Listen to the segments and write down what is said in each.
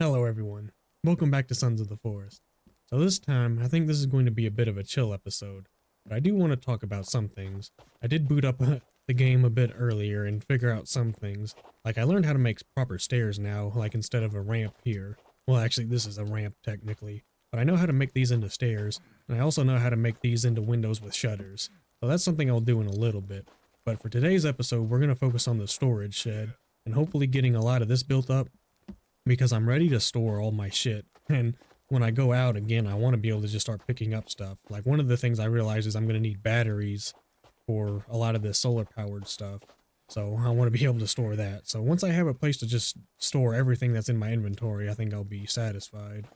Hello everyone, welcome back to Sons of the Forest. So this time, I think this is going to be a bit of a chill episode, but I do want to talk about some things. I did boot up the game a bit earlier and figure out some things, like I learned how to make proper stairs now, like instead of a ramp here. Well actually this is a ramp technically, but I know how to make these into stairs, and I also know how to make these into windows with shutters. So that's something I'll do in a little bit. But for today's episode, we're going to focus on the storage shed, and hopefully getting a lot of this built up, because I'm ready to store all my shit. And when I go out again, I want to be able to just start picking up stuff. Like one of the things I realized is I'm going to need batteries for a lot of this solar powered stuff. So I want to be able to store that. So once I have a place to just store everything that's in my inventory, I think I'll be satisfied.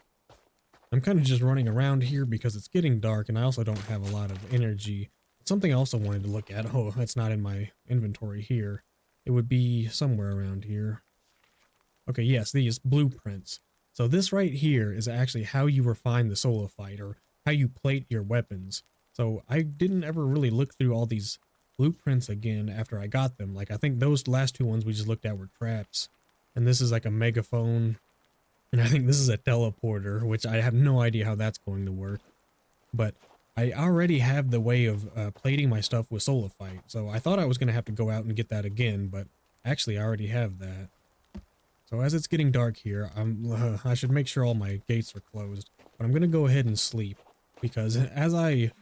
I'm kind of just running around here because it's getting dark and I also don't have a lot of energy. Something I also wanted to look at, oh, that's not in my inventory here. It would be somewhere around here. Okay, yes, these blueprints. So this right here is actually how you refine the Solophyte, or how you plate your weapons. So I didn't ever really look through all these blueprints again after I got them. Like I think those last two ones we just looked at were traps. And this is like a megaphone. And I think this is a teleporter, which I have no idea how that's going to work. But I already have the way of plating my stuff with Solophyte. So I thought I was going to have to go out and get that again, but actually I already have that. So as it's getting dark here, I should make sure all my gates are closed. But I'm going to go ahead and sleep, because as I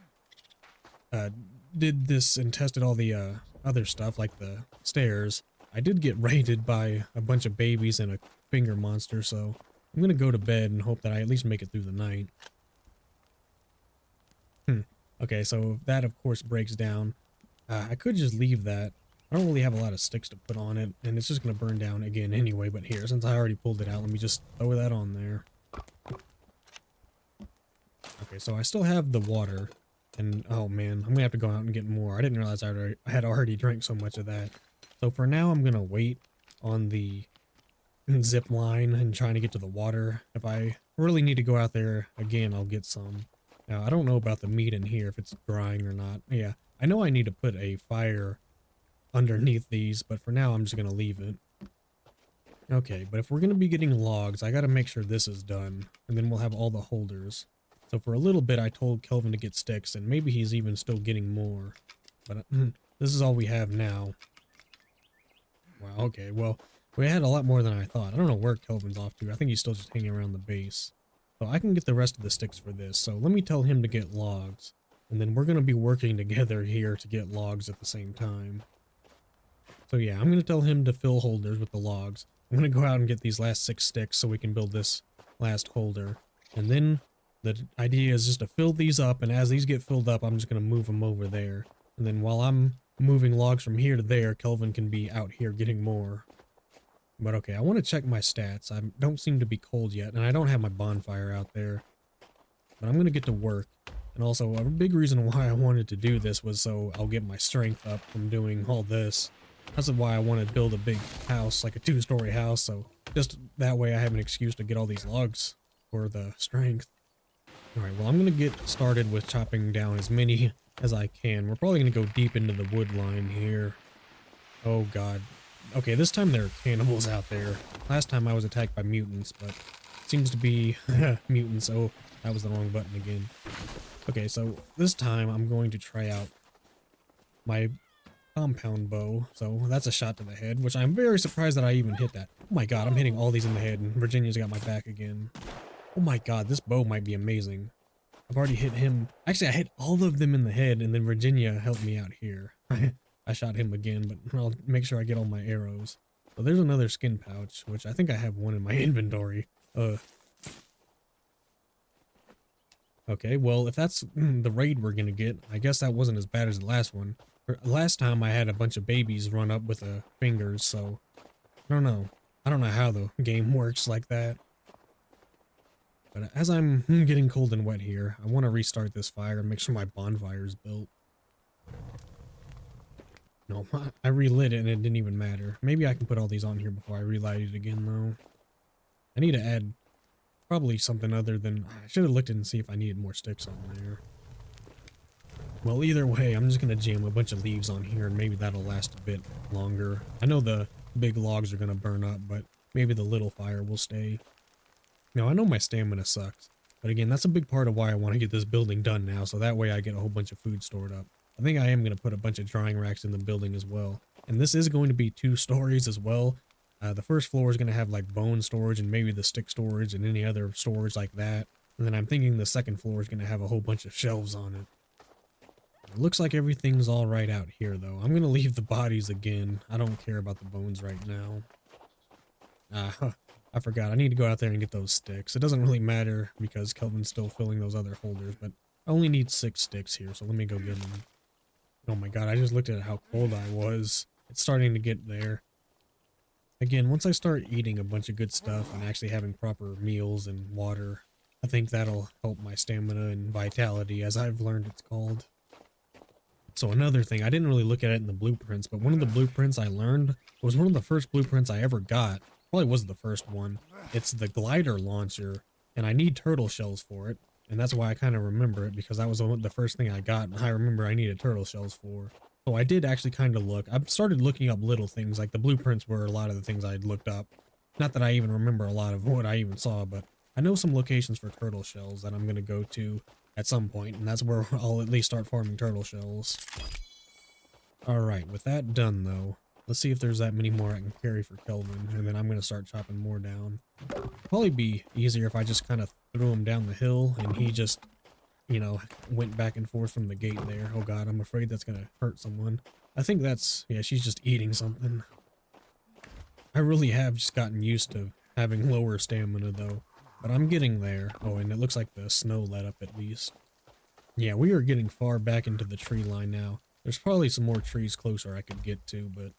did this and tested all the other stuff, like the stairs, I did get raided by a bunch of babies and a finger monster, so I'm going to go to bed and hope that I at least make it through the night. Okay, so that of course breaks down. I could just leave that. I don't really have a lot of sticks to put on it, and it's just going to burn down again anyway, but here, since I already pulled it out, let me just throw that on there. Okay, so I still have the water, and oh man, I'm going to have to go out and get more. I didn't realize I had already drank so much of that. So for now, I'm going to wait on the zip line and trying to get to the water. If I really need to go out there again, I'll get some. Now, I don't know about the meat in here, if it's drying or not. Yeah, I know I need to put a fire underneath these, but for now I'm just going to leave it. Okay, but if we're going to be getting logs, I got to make sure this is done, and then we'll have all the holders. So for a little bit I told Kelvin to get sticks, and maybe he's even still getting more. But this is all we have now. Wow, okay, well, we had a lot more than I thought. I don't know where Kelvin's off to. I think he's still just hanging around the base. So I can get the rest of the sticks for this, so let me tell him to get logs. And then we're going to be working together here to get logs at the same time. So yeah, I'm going to tell him to fill holders with the logs. I'm going to go out and get these last 6 sticks so we can build this last holder. And then the idea is just to fill these up, and as these get filled up, I'm just going to move them over there. And then while I'm moving logs from here to there, Kelvin can be out here getting more. But okay, I want to check my stats. I don't seem to be cold yet, and I don't have my bonfire out there. But I'm going to get to work. And also, a big reason why I wanted to do this was so I'll get my strength up from doing all this. That's why I want to build a big house, like a 2-story house, so just that way I have an excuse to get all these logs for the strength. Alright, well I'm going to get started with chopping down as many as I can. We're probably going to go deep into the wood line here. Oh god. Okay, this time there are cannibals out there. Last time I was attacked by mutants, but it seems to be mutants. Oh, that was the wrong button again. Okay, so this time I'm going to try out my compound bow, so that's a shot to the head, which I'm very surprised that I even hit that. Oh my god, I'm hitting all these in the head, and Virginia's got my back again. Oh my god, this bow might be amazing. I've already hit him. Actually, I hit all of them in the head, and then Virginia helped me out here. I shot him again, but I'll make sure I get all my arrows. So there's another skin pouch, which I think I have one in my inventory. Okay, well, if that's the raid we're gonna get, I guess that wasn't as bad as the last one. Last time I had a bunch of babies run up with fingers, so I don't know. I don't know how the game works like that. But as I'm getting cold and wet here, I want to restart this fire and make sure my bonfire is built. No, I relit it and it didn't even matter. Maybe I can put all these on here before I relight it again, though. I need to add probably something other than... I should have looked and see if I needed more sticks on there. Well, either way, I'm just going to jam a bunch of leaves on here, and maybe that'll last a bit longer. I know the big logs are going to burn up, but maybe the little fire will stay. Now, I know my stamina sucks, but again, that's a big part of why I want to get this building done now, so that way I get a whole bunch of food stored up. I think I am going to put a bunch of drying racks in the building as well. And this is going to be 2 stories as well. The first floor is going to have like bone storage and maybe the stick storage and any other storage like that. And then I'm thinking the second floor is going to have a whole bunch of shelves on it. It looks like everything's all right out here, though. I'm going to leave the bodies again. I don't care about the bones right now. I forgot. I need to go out there and get those sticks. It doesn't really matter because Kelvin's still filling those other holders, but I only need 6 sticks here, so let me go get them. Oh my god, I just looked at how cold I was. It's starting to get there. Again, once I start eating a bunch of good stuff and actually having proper meals and water, I think that'll help my stamina and vitality, as I've learned it's called. So another thing, I didn't really look at it in the blueprints, but one of the blueprints I learned was one of the first blueprints I ever got. Probably was the first one. It's the glider launcher, and I need turtle shells for it. And that's why I kind of remember it, because that was the first thing I got, and I remember I needed turtle shells for. So I did actually kind of look. I started looking up little things, like the blueprints were a lot of the things I had looked up. Not that I even remember a lot of what I even saw, but I know some locations for turtle shells that I'm going to go to at some point, and that's where I'll at least start farming turtle shells. Alright, with that done though, let's see if there's that many more I can carry for Kelvin, and then I'm going to start chopping more down. Probably be easier if I just kind of threw him down the hill, and he just, you know, went back and forth from the gate there. Oh god, I'm afraid that's going to hurt someone. I think that's, yeah, she's just eating something. I really have just gotten used to having lower stamina though, but I'm getting there. Oh, and it looks like the snow let up at least. Yeah, we are getting far back into the tree line now. There's probably some more trees closer I could get to, but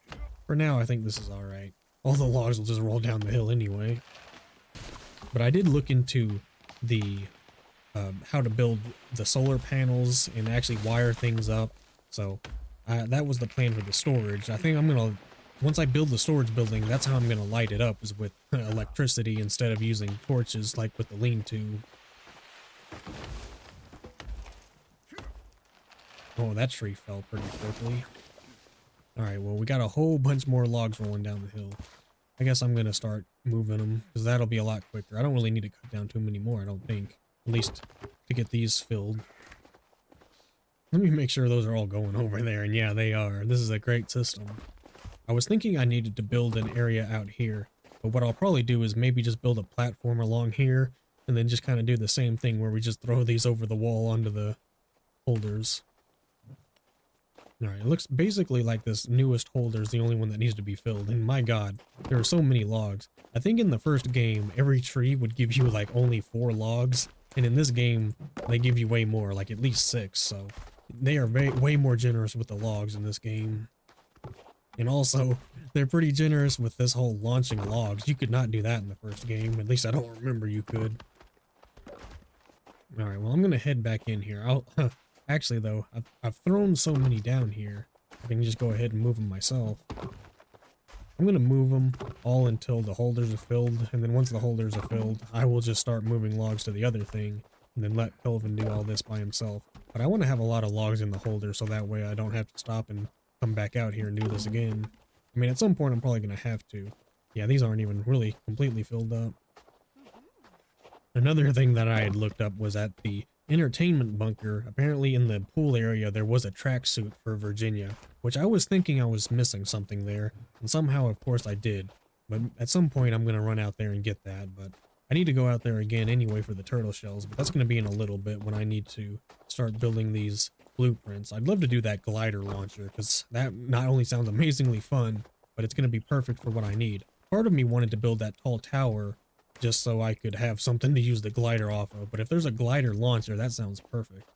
for now I think this is alright. All the logs will just roll down the hill anyway. But I did look into the how to build the solar panels and actually wire things up. So that was the plan for the storage. I think I'm gonna, once I build the storage building, that's how I'm gonna light it up, is with electricity instead of using torches like with the lean-to. Oh, that tree fell pretty quickly. Alright, well, we got a whole bunch more logs rolling down the hill. I guess I'm gonna start moving them, because that'll be a lot quicker. I don't really need to cut down too many more, I don't think. At least to get these filled. Let me make sure those are all going over there, and yeah, they are. This is a great system. I was thinking I needed to build an area out here, but what I'll probably do is maybe just build a platform along here, and then just kind of do the same thing where we just throw these over the wall onto the holders. Alright, it looks basically like this newest holder is the only one that needs to be filled, and my god, there are so many logs. I think in the first game, every tree would give you like only 4 logs, and in this game, they give you way more, like at least 6, so they are way more generous with the logs in this game. And also, they're pretty generous with this whole launching logs. You could not do that in the first game, at least I don't remember you could. Alright, well I'm gonna head back in here. Actually, though, I've thrown so many down here, I can just go ahead and move them myself. I'm going to move them all until the holders are filled, and then once the holders are filled, I will just start moving logs to the other thing, and then let Kelvin do all this by himself. But I want to have a lot of logs in the holder, so that way I don't have to stop and come back out here and do this again. I mean, at some point I'm probably going to have to. Yeah, these aren't even really completely filled up. Another thing that I had looked up was at the entertainment bunker. Apparently in the pool area there was a tracksuit for Virginia, which I was thinking I was missing something there, and somehow of course I did. But at some point I'm going to run out there and get that, but I need to go out there again anyway for the turtle shells, but that's going to be in a little bit when I need to start building these blueprints. I'd love to do that glider launcher, because that not only sounds amazingly fun, but it's going to be perfect for what I need. Part of me wanted to build that tall tower just so I could have something to use the glider off of, but if there's a glider launcher, that sounds perfect.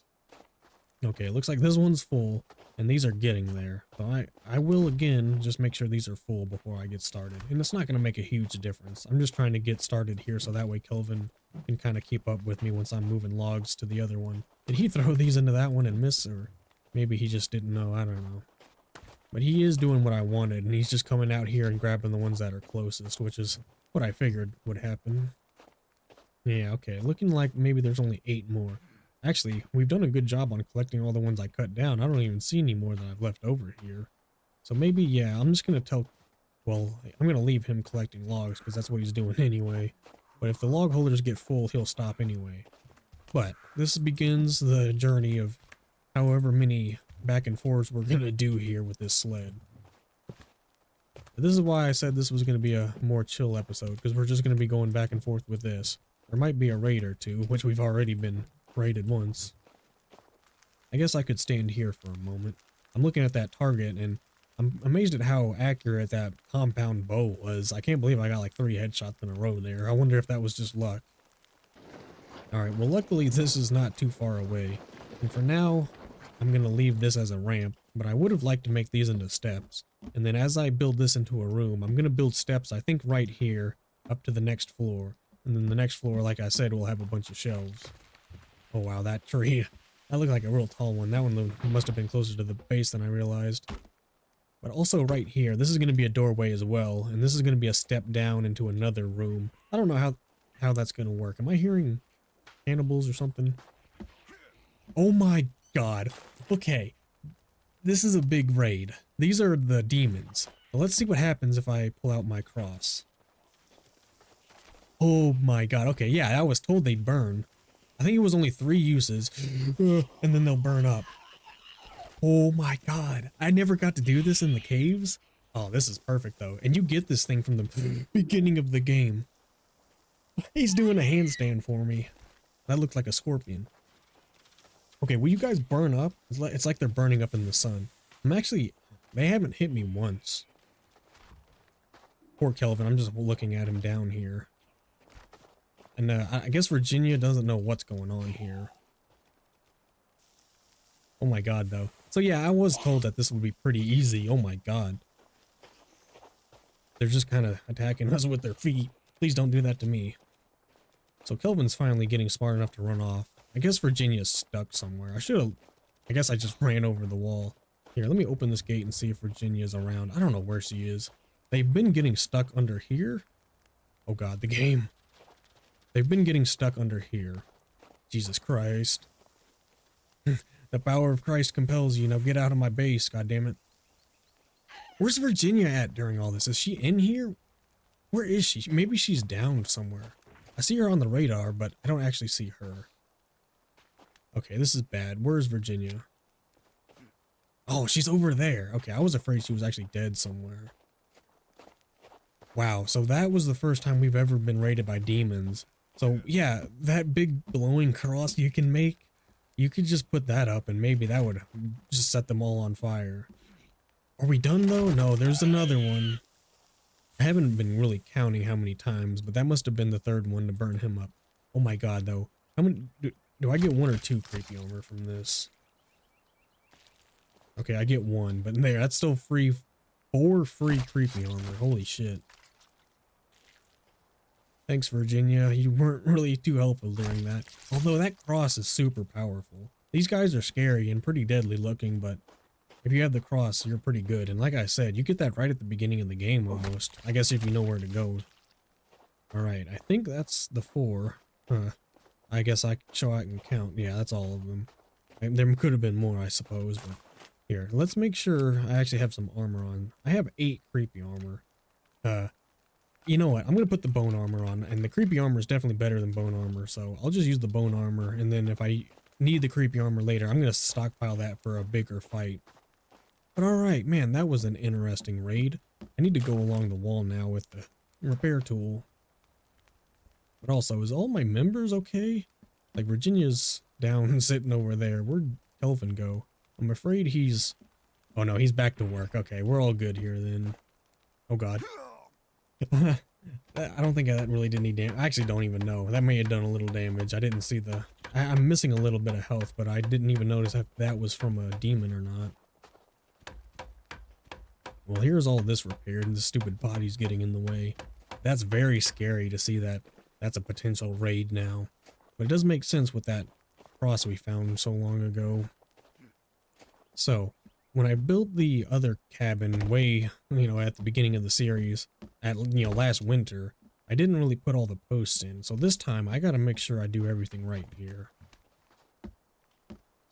Okay, it looks like this one's full, and these are getting there. So I will, again, just make sure these are full before I get started. And it's not going to make a huge difference. I'm just trying to get started here so that way Kelvin can kind of keep up with me once I'm moving logs to the other one. Did he throw these into that one and miss, or maybe he just didn't know? I don't know. But he is doing what I wanted, and he's just coming out here and grabbing the ones that are closest, which is what I figured would happen. Yeah, okay, looking like maybe there's only 8 more. Actually, we've done a good job on collecting all the ones I cut down. I don't even see any more that I've left over here. So maybe, yeah, I'm just gonna tell, well, I'm gonna leave him collecting logs, because that's what he's doing anyway. But if the log holders get full, he'll stop anyway. But this begins the journey of however many back and forths we're gonna do here with this sled. But this is why I said this was gonna be a more chill episode, because we're just gonna be going back and forth with this. There might be a raid or two, which we've already been raided once. I guess I could stand here for a moment. I'm looking at that target, and I'm amazed at how accurate that compound bow was. I can't believe I got like 3 headshots in a row there. I wonder if that was just luck. Alright, well luckily this is not too far away. And for now, I'm going to leave this as a ramp, but I would have liked to make these into steps. And then as I build this into a room, I'm going to build steps, I think right here, up to the next floor. And then the next floor, like I said, will have a bunch of shelves. Oh wow, that tree. That looked like a real tall one. That one must have been closer to the base than I realized. But also right here, this is going to be a doorway as well. And this is going to be a step down into another room. I don't know how that's going to work. Am I hearing cannibals or something? Oh my god. Okay. This is a big raid. These are the demons. Well, let's see what happens if I pull out my cross. Oh my god. Okay, yeah, I was told they'd burn. I think it was only 3 uses, and then they'll burn up. Oh my god. I never got to do this in the caves. Oh, this is perfect though. And you get this thing from the beginning of the game. He's doing a handstand for me. That looked like a scorpion. Okay, will you guys burn up? It's like they're burning up in the sun. They haven't hit me once. Poor Kelvin, I'm just looking at him down here. And I guess Virginia doesn't know what's going on here. Oh my god, though. So yeah, I was told that this would be pretty easy. Oh my god. They're just kind of attacking us with their feet. Please don't do that to me. So Kelvin's finally getting smart enough to run off. I guess Virginia's stuck somewhere. I guess I just ran over the wall. Here, let me open this gate and see if Virginia's around. I don't know where she is. They've been getting stuck under here. Oh god, the game. They've been getting stuck under here. Jesus Christ. The power of Christ compels you. Now get out of my base, goddammit. Where's Virginia at during all this? Is she in here? Where is she? Maybe she's down somewhere. I see her on the radar, but I don't actually see her. Okay, this is bad. Where's Virginia? Oh, she's over there. Okay, I was afraid she was actually dead somewhere. Wow, so that was the first time we've ever been raided by demons. So yeah, that big glowing cross you can make, you could just put that up and maybe that would just set them all on fire. Are we done though? No, there's another one. I haven't been really counting how many times, but that must have been the 3rd one to burn him up. Oh my god, though. How many do I get 1 or 2 creepy armor from this? Okay, I get 1, but there, that's still free. 4 free creepy armor. Holy shit. Thanks, Virginia. You weren't really too helpful during that. Although that cross is super powerful. These guys are scary and pretty deadly looking, but if you have the cross, you're pretty good. And like I said, you get that right at the beginning of the game almost. I guess if you know where to go. Alright, I think that's the 4. I guess I can count. Yeah, that's all of them. There could have been more, I suppose, but here, let's make sure I actually have some armor on. I have 8 creepy armor. You know what? I'm going to put the bone armor on, and the creepy armor is definitely better than bone armor, so I'll just use the bone armor, and then if I need the creepy armor later, I'm going to stockpile that for a bigger fight. But alright, man, that was an interesting raid. I need to go along the wall now with the repair tool. But also, is all my members okay? Like, Virginia's down sitting over there. Where'd Kelvin go? I'm afraid he's... Oh no, he's back to work. Okay, we're all good here then. Oh god. I don't think that really did any damage. I actually don't even know. That may have done a little damage. I didn't see the... I'm missing a little bit of health, but I didn't even notice if that was from a demon or not. Well, here's all this repaired, and the stupid body's getting in the way. That's very scary to see that. That's a potential raid now. But it does make sense with that cross we found so long ago. So, when I built the other cabin way, at the beginning of the series, last winter, I didn't really put all the posts in. So this time, I gotta make sure I do everything right here.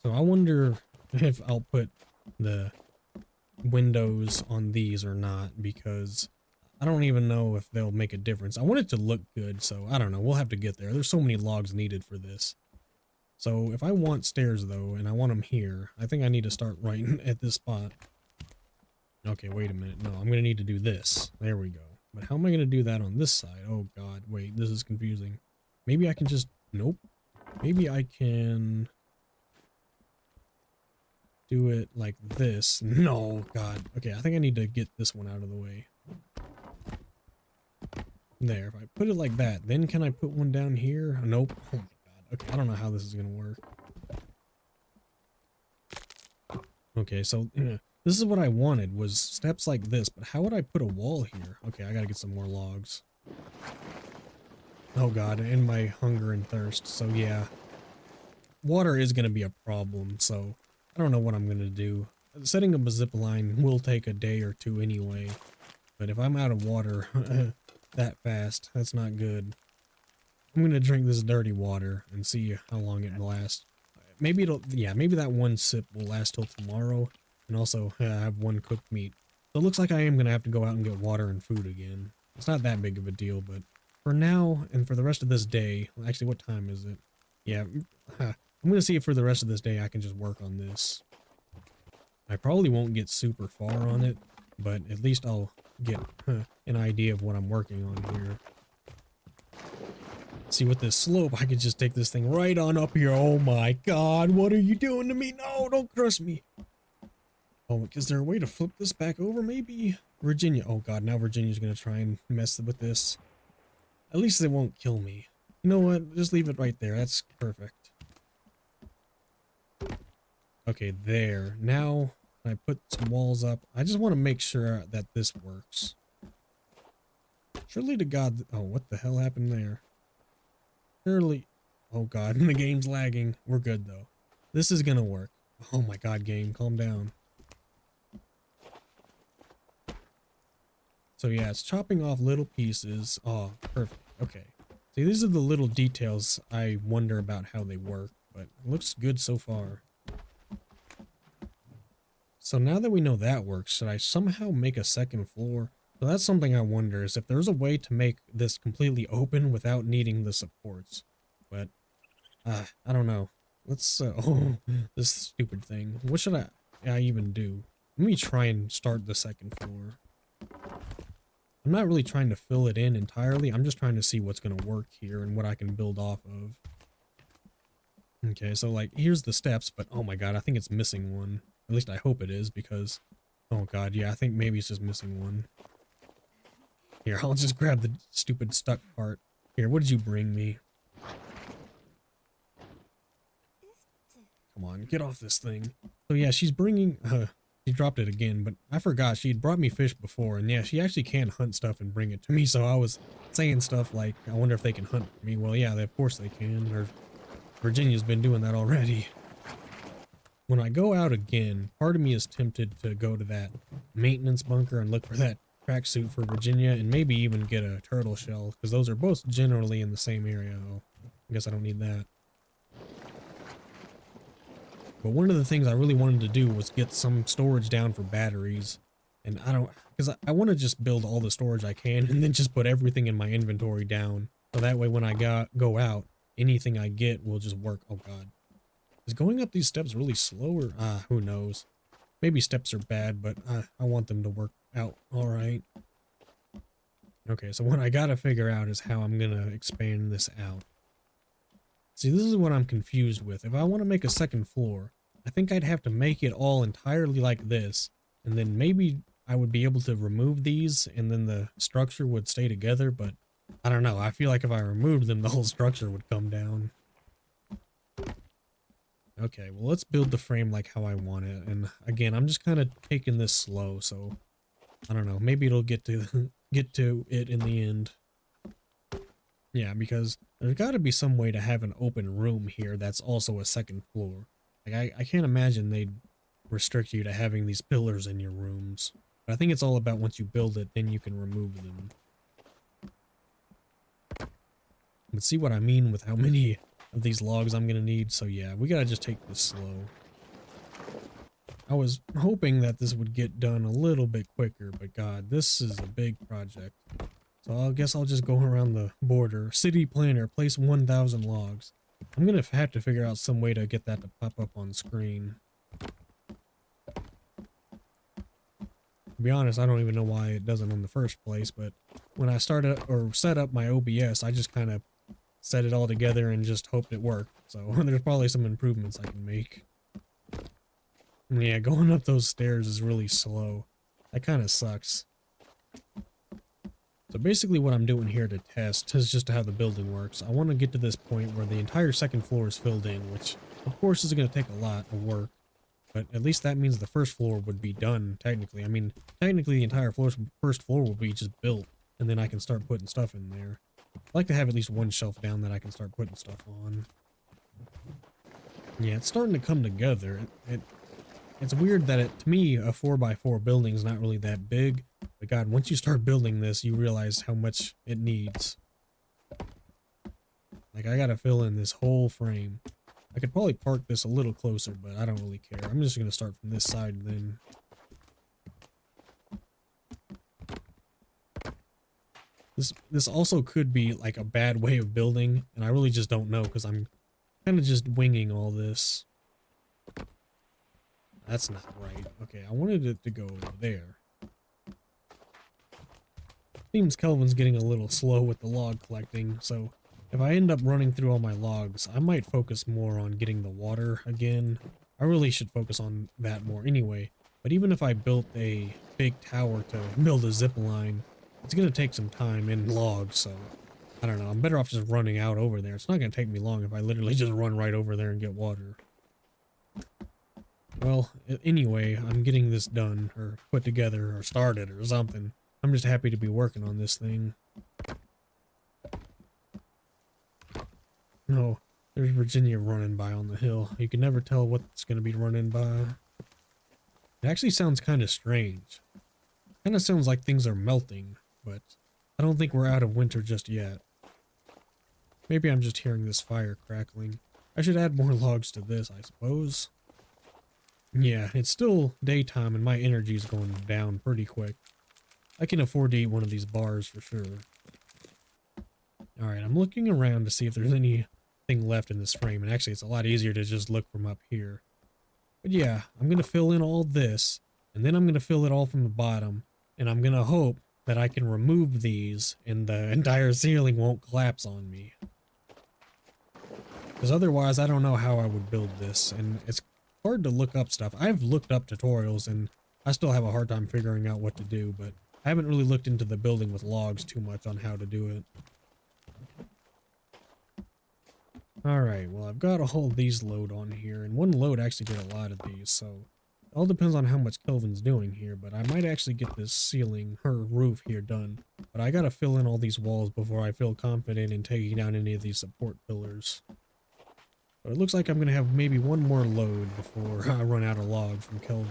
So I wonder if I'll put the windows on these or not, because I don't even know if they'll make a difference. I want it to look good, so I don't know. We'll have to get there. There's so many logs needed for this. So if I want stairs, though, and I want them here, I think I need to start right at this spot. Okay, wait a minute. No, I'm going to need to do this. There we go. But how am I going to do that on this side? Oh, God. Wait, this is confusing. Maybe I can just... Nope. Maybe I can... do it like this. No, God. Okay, I think I need to get this one out of the way. There, if I put it like that, then can I put one down here? Nope. Oh my God. Okay, I don't know how this is gonna work. Okay, so this is what I wanted, was steps like this, but how would I put a wall here? Okay, I gotta get some more logs. Oh God, and my hunger and thirst, so yeah. Water is gonna be a problem, so I don't know what I'm gonna do. Setting up a zip line will take a day or two anyway, but if I'm out of water that fast, that's not good. I'm gonna drink this dirty water and see how long it lasts. Maybe it'll, yeah, maybe that one sip will last till tomorrow, and also have one cooked meat. So it looks like I am gonna have to go out and get water and food again. It's not that big of a deal, but for now and for the rest of this day, actually, what time is it? Yeah, I'm gonna see if for the rest of this day I can just work on this. I probably won't get super far on it, but at least I'll get an idea of what I'm working on here. See, with this slope, I could just take this thing right on up here. Oh my God, what are you doing to me? No, don't crush me. Oh, is there a way to flip this back over? Maybe Virginia. Oh God, now Virginia's gonna try and mess with this. At least they won't kill me. You know what? Just leave it right there. That's perfect. Okay, there. Now I put some walls up. I just want to make sure that this works. Surely to God. Oh, what the hell happened there? Surely. Oh God, the game's lagging. We're good though. This is gonna work. Oh my God, game, calm down. So yeah, it's chopping off little pieces. Oh, perfect. Okay. See, these are the little details I wonder about how they work, but it looks good so far. So now that we know that works, should I somehow make a second floor? So that's something I wonder, is if there's a way to make this completely open without needing the supports. But, I don't know. Let's, oh, this stupid thing. What should I even do? Let me try and start the second floor. I'm not really trying to fill it in entirely. I'm just trying to see what's going to work here and what I can build off of. Okay, so like, here's the steps, but oh my God, I think it's missing one. At least I hope it is, because, oh God, yeah, I think maybe it's just missing one. Here, I'll just grab the stupid stuck part. Here, what did you bring me? Come on, get off this thing. So yeah, she's bringing, she dropped it again, but I forgot she'd brought me fish before, and yeah, she actually can hunt stuff and bring it to me, so I was saying stuff like, I wonder if they can hunt me. Well, yeah, of course they can, or Virginia's been doing that already. When I go out again, part of me is tempted to go to that maintenance bunker and look for that tracksuit for Virginia, and maybe even get a turtle shell, because those are both generally in the same area. Oh, I guess I don't need that. But one of the things I really wanted to do was get some storage down for batteries, and I don't, because I want to just build all the storage I can, and then just put everything in my inventory down, so that way when I go out, anything I get will just work. Oh God. Is going up these steps really slow, or who knows? Maybe steps are bad, but I want them to work out all right. Okay, so what I gotta figure out is how I'm gonna expand this out. See, this is what I'm confused with. If I want to make a second floor, I think I'd have to make it all entirely like this, and then maybe I would be able to remove these, and then the structure would stay together, but I don't know. I feel like if I removed them, the whole structure would come down. Okay, well, let's build the frame like how I want it. And again, I'm just kind of taking this slow, so I don't know. Maybe it'll get to get to it in the end. Yeah, because there's got to be some way to have an open room here that's also a second floor. Like I can't imagine they'd restrict you to having these pillars in your rooms. But I think it's all about once you build it, then you can remove them. But see what I mean with how many of these logs I'm gonna need. So yeah, we gotta just take this slow. I was hoping that this would get done a little bit quicker, but God, this is a big project. So I guess I'll just go around the border. City planner, place 1,000 logs. I'm gonna have to figure out some way to get that to pop up on screen. To be honest, I don't even know why it doesn't in the first place, but when I started or set up my OBS, I just kind of set it all together and just hoped it worked. So there's probably some improvements I can make. Yeah, going up those stairs is really slow. That kind of sucks. So basically what I'm doing here to test is just how the building works. I want to get to this point where the entire second floor is filled in, which of course is going to take a lot of work. But at least that means the first floor would be done, technically. I mean, technically the entire first floor will be just built, and then I can start putting stuff in there. I'd like to have at least one shelf down that I can start putting stuff on. Yeah, it's starting to come together. It's weird that to me, a 4x4 building is not really that big. But God, once you start building this, you realize how much it needs. Like, I gotta fill in this whole frame. I could probably park this a little closer, but I don't really care. I'm just gonna start from this side then. This also could be like a bad way of building, and I really just don't know because I'm kind of just winging all this. That's not right. Okay, I wanted it to go over there. Seems Kelvin's getting a little slow with the log collecting, so if I end up running through all my logs, I might focus more on getting the water again. I really should focus on that more anyway, but even if I built a big tower to build a zip line, it's going to take some time and logs, so I don't know. I'm better off just running out over there. It's not going to take me long if I literally just run right over there and get water. Well, anyway, I'm getting this done, or put together, or started, or something. I'm just happy to be working on this thing. No, there's Virginia running by on the hill. You can never tell what's going to be running by. It actually sounds kind of strange. Kind of sounds like things are melting, but I don't think we're out of winter just yet. Maybe I'm just hearing this fire crackling. I should add more logs to this, I suppose. Yeah, it's still daytime and my energy is going down pretty quick. I can afford to eat one of these bars for sure. Alright, I'm looking around to see if there's anything left in this frame, and actually it's a lot easier to just look from up here. But yeah, I'm going to fill in all this, and then I'm going to fill it all from the bottom, and I'm going to hope that I can remove these and the entire ceiling won't collapse on me. Because otherwise I don't know how I would build this, and it's hard to look up stuff. I've looked up tutorials and I still have a hard time figuring out what to do, but I haven't really looked into the building with logs too much on how to do it. Alright, well I've got all these load on here, and one load actually did a lot of these, so it all depends on how much Kelvin's doing here, but I might actually get this ceiling, her roof here done. But I gotta fill in all these walls before I feel confident in taking down any of these support pillars. But it looks like I'm going to have maybe one more load before I run out of logs from Kelvin.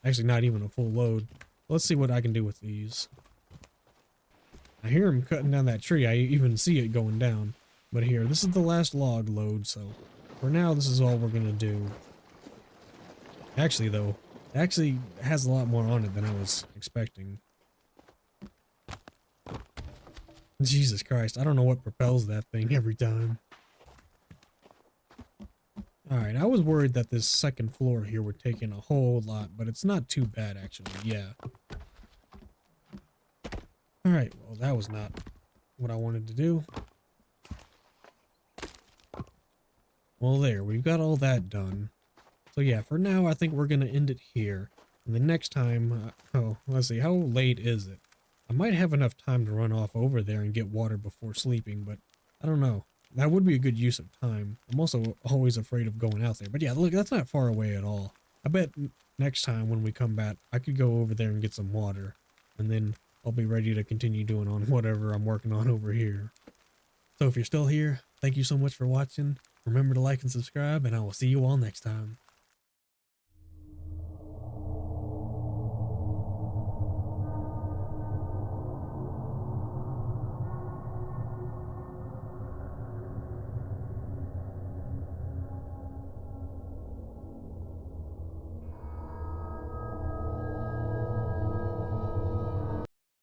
Actually, not even a full load. Let's see what I can do with these. I hear him cutting down that tree. I even see it going down. But here, this is the last log load, so for now, this is all we're going to do. Actually, though, it actually has a lot more on it than I was expecting. Jesus Christ, I don't know what propels that thing every time. Alright, I was worried that this second floor here would take in a whole lot, but it's not too bad actually, yeah. Alright, well that was not what I wanted to do. Well there, we've got all that done. So yeah, for now I think we're going to end it here. And the next time, let's see, how late is it? I might have enough time to run off over there and get water before sleeping, but I don't know. That would be a good use of time. I'm also always afraid of going out there. But yeah, look, that's not far away at all. I bet next time when we come back, I could go over there and get some water. And then I'll be ready to continue doing on whatever I'm working on over here. So if you're still here, thank you so much for watching. Remember to like and subscribe, and I will see you all next time.